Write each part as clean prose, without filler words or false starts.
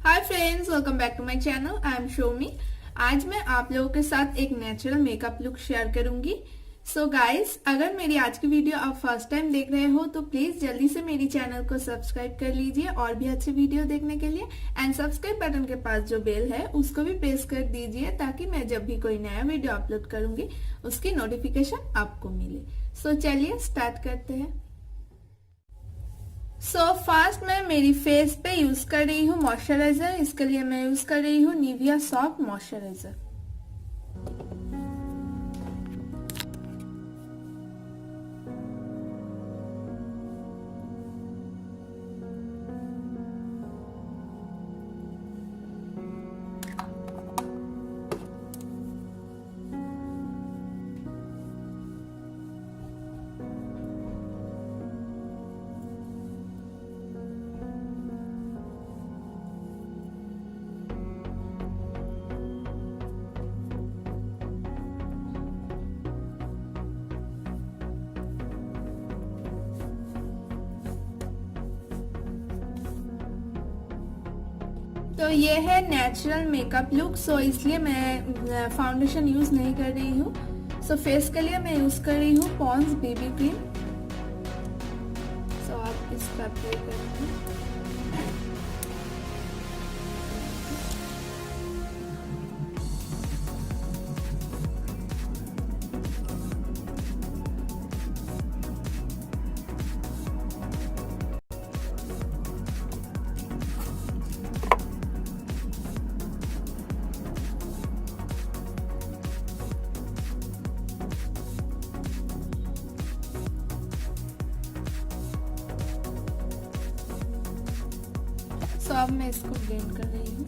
Hi friends, welcome back to my channel. I am Shomi. आज मैं आप लोगों के साथ एक नेचुरल मेकअप लुक शेयर करूंगी। सो गाइस, अगर मेरी आज की वीडियो आप फर्स्ट टाइम देख रहे हो तो प्लीज जल्दी से मेरी चैनल को सब्सक्राइब कर लीजिए और भी अच्छी वीडियो देखने के लिए। एंड सब्सक्राइब बटन के पास जो बेल है उसको भी प्रेस कर दीजिए ताकि मैं जब भी कोई नया वीडियो अपलोड करूंगी उसकी नोटिफिकेशन आपको मिले। सो चलिए स्टार्ट करते हैं। फर्स्ट मैं मेरी फेस पे यूज कर रही हूँ मॉइस्चराइजर। इसके लिए मैं यूज कर रही हूँ निविया सॉफ्ट मॉइस्चराइजर। तो ये है नेचुरल मेकअप लुक। इसलिए मैं फाउंडेशन यूज नहीं कर रही हूँ। फेस के लिए मैं यूज कर रही हूँ पॉन्ड्स बेबी क्रीम। आप इसका अप्लाई करेंगे। अब मैं इसको ब्लेंड कर रही हूँ।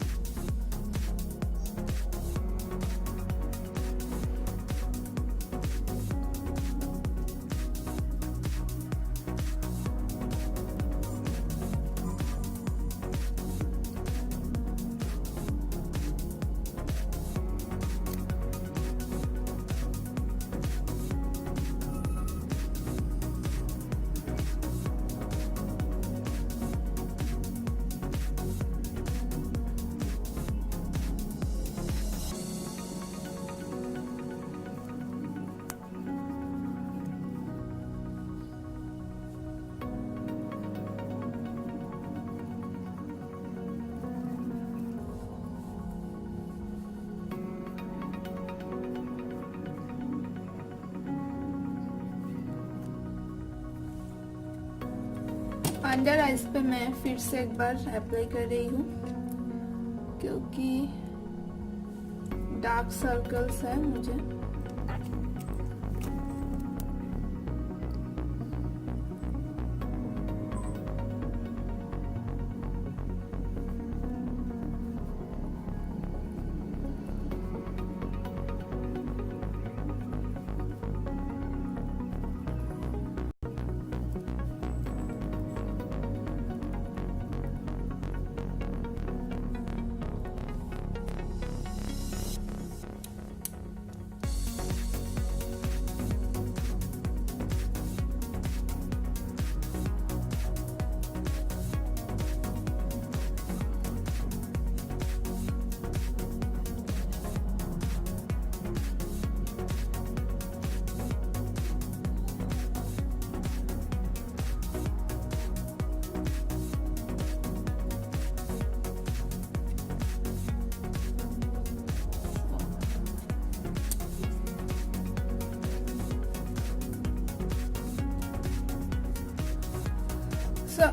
अंडर आइज पे मैं फिर से एक बार अप्लाई कर रही हूँ क्योंकि डार्क सर्कल्स है मुझे।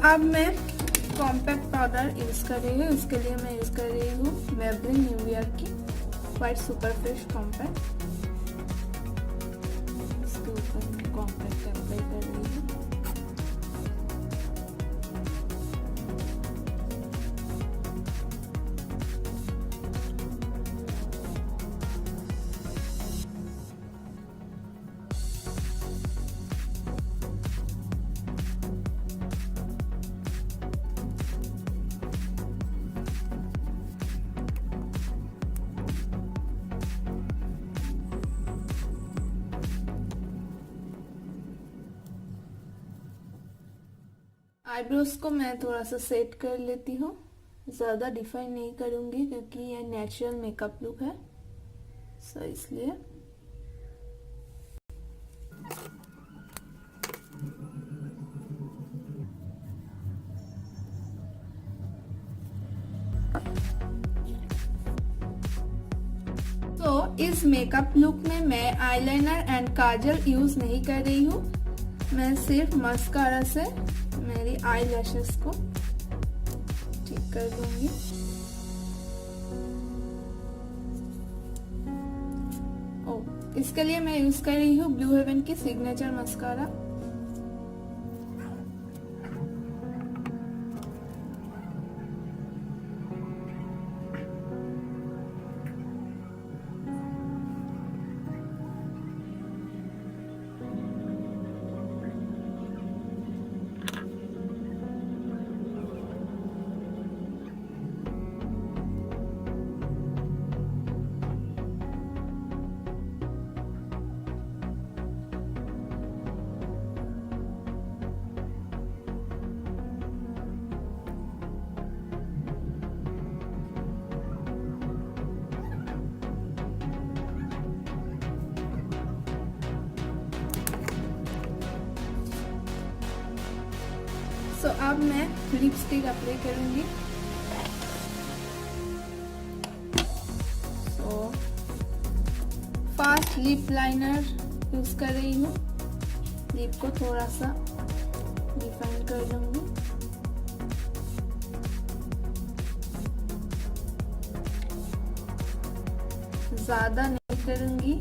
अब मैं कॉम्पैक्ट पाउडर यूज कर रही हूँ। इसके लिए मैं यूज कर रही हूँ मेबलिन न्यूविया की वाइट सुपर फ्रेश कॉम्पैक्ट। इसके ऊपर मैं कॉम्पैक्ट अप्लाई कर रही हूँ। आईब्रोज को मैं थोड़ा सा सेट कर लेती हूँ। ज़्यादा डिफाइन नहीं करूँगी क्योंकि ये नेचुरल मेकअप लुक है, सो इसलिए। तो इस मेकअप लुक में मैं आईलाइनर एंड काजल यूज नहीं कर रही हूँ, मैं सिर्फ मस्कारा से मेरी आई लैशेस को ठीक कर दूंगी। इसके लिए मैं यूज कर रही हूँ ब्लू हेवन की सिग्नेचर मस्कारा। अब मैं लिपस्टिक अप्लाई करूंगी। फास्ट लिप लाइनर यूज कर रही हूँ, लिप को थोड़ा सा डिफाइन कर लूंगी। ज्यादा नहीं करूंगी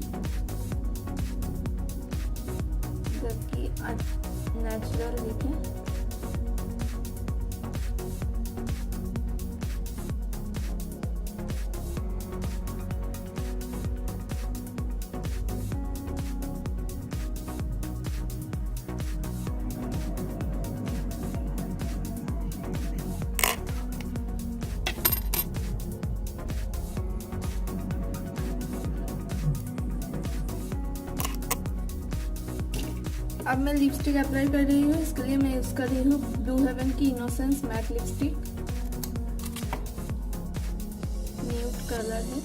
जबकि नेचुरल दिखे। अब मैं लिपस्टिक अप्लाई कर रही हूँ, इसके लिए मैं यूज कर रही हूँ ब्लू हेवन की innocence matte lipstick, nude colour है।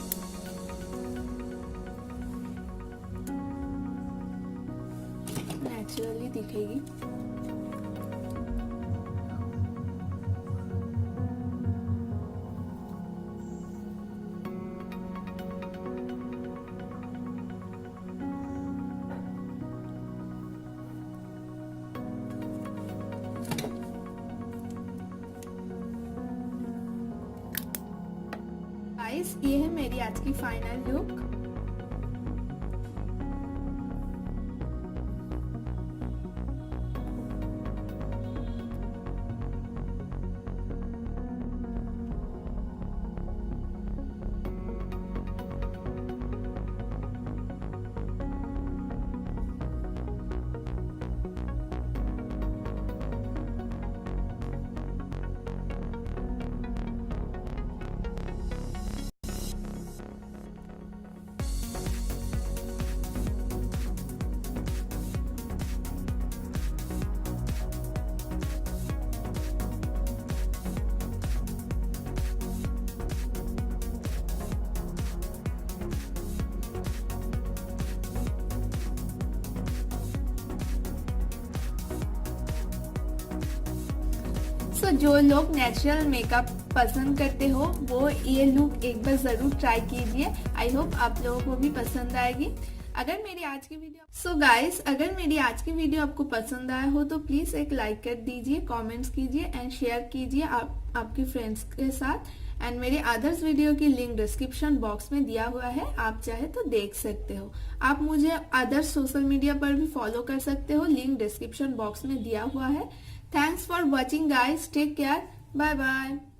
नेचुरली दिखेगी। ये है मेरी आज की फाइनल लुक। जो लोग नेचुरल मेकअप पसंद करते हो वो ये लुक एक बार जरूर ट्राई कीजिए। आई होप आप लोगों को भी पसंद आएगी। अगर मेरी आज की वीडियो अगर मेरी आज की वीडियो आपको पसंद आया हो तो प्लीज एक लाइक कर दीजिए, कमेंट्स कीजिए एंड शेयर कीजिए आपके फ्रेंड्स के साथ। एंड मेरे अदर्स वीडियो की लिंक डिस्क्रिप्शन बॉक्स में दिया हुआ है, आप चाहे तो देख सकते हो। आप मुझे अदर्स सोशल मीडिया पर भी फॉलो कर सकते हो, लिंक डिस्क्रिप्शन बॉक्स में दिया हुआ है। Thanks for watching guys. Take care. Bye bye.